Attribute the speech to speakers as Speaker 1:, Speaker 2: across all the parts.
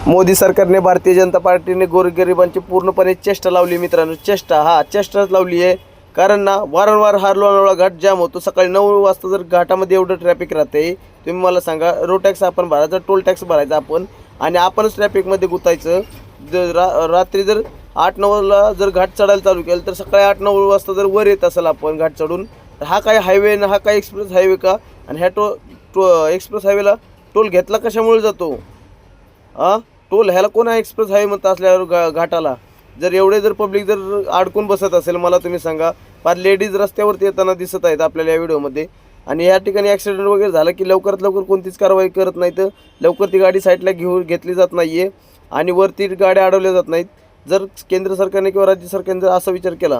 Speaker 1: मोदी सरकारने, भारतीय जनता पार्टीने गोरगरिबांची पूर्णपणे चेष्टा लावली मित्रांनो. चेष्टाच लावली आहे. कारण ना वारंवार हा लोणावळा घाट जाम होतो. सकाळी 9 वाजता जर घाटामध्ये एवढं ट्रॅफिक राहते, तुम्ही मला सांगा, रोड टॅक्स आपण भरायचा, टोल टॅक्स भरायचा आपण, आणि आपणच ट्रॅफिकमध्ये गुतायचं. रात्री जर 8-9ला जर घाट चढायला चालू केलं तर सकाळी 8-9 वाजता जर वर येत असेल आपण घाट चढून, तर हा काय हायवे ना, हा काय एक्सप्रेस हायवे का? आणि ह्या एक्सप्रेस हायवेला टोल घेतला कशामुळे जातो? टोल ह्याला कोण एक्सप्रेस हायवे म्हणत असल्यावर घाटाला जर एवढे जर पब्लिक जर अडकून बसत असेल, मला तुम्ही सांगा. फार लेडीज रस्त्यावरती येताना दिसत आहेत आपल्याला या व्हिडिओमध्ये. आणि या ठिकाणी ॲक्सिडेंट वगैरे झालं की लवकरात लवकर कोणतीच कारवाई करत नाहीत. लवकर ती गाडी साईडला घेतली जात नाही आहे आणि वरती गाड्या अडवल्या जात नाहीत. जर केंद्र सरकारने किंवा राज्य सरकारने जर असा विचार केला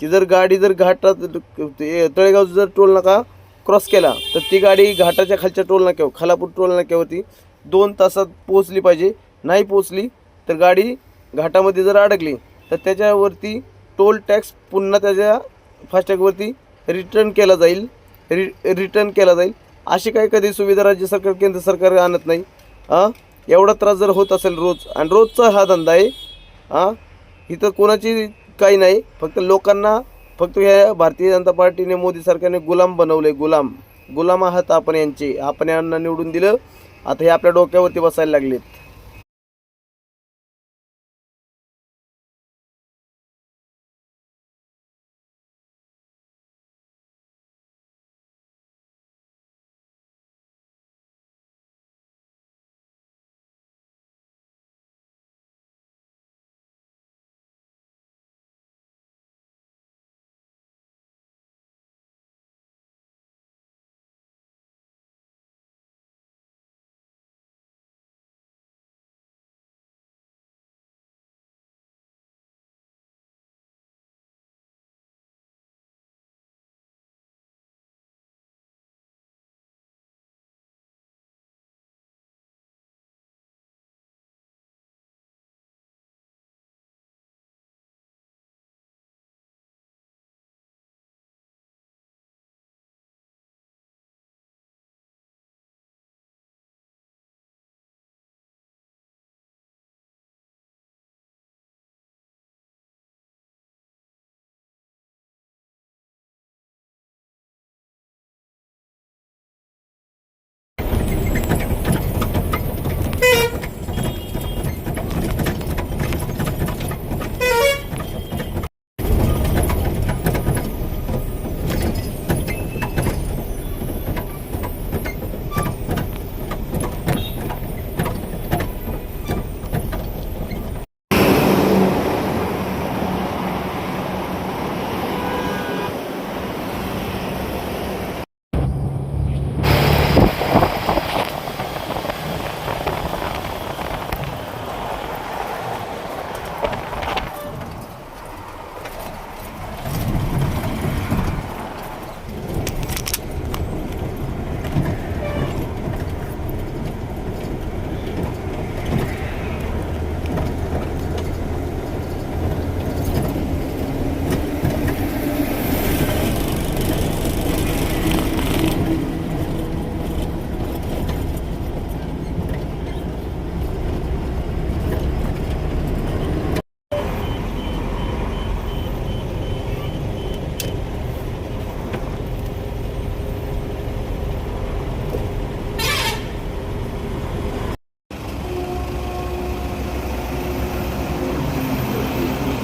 Speaker 1: की जर गाडी जर घाटात तळेगाव जर टोल नाका क्रॉस केला तर ती गाडी घाटाच्या खालच्या टोल नाक्यावर, खालापूर टोल नाक्यावरती 2 तासात पोहोचली पाहिजे. नाही पोहोचली तर गाडी घाटामध्ये जर अडकली तर त्याच्यावरती टोल टॅक्स पुन्हा त्याच्या फास्टॅगवरती रिटर्न केला जाईल. अशी काही कधी सुविधा राज्य सरकार, केंद्र सरकार आणत नाही. एवढा त्रास जर होत असेल रोज, आणि रोजचा हा धंदा आहे. इथं कोणाची काही नाही, फक्त लोकांना, फक्त ह्या भारतीय जनता पार्टीने, मोदी सरकारने गुलाम बनवले. गुलाम आहात आपण यांचे. आपण यांना निवडून दिलं, आता हे आपल्या डोक्यावरती बसायला लागलेत.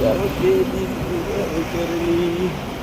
Speaker 1: Jangan jadi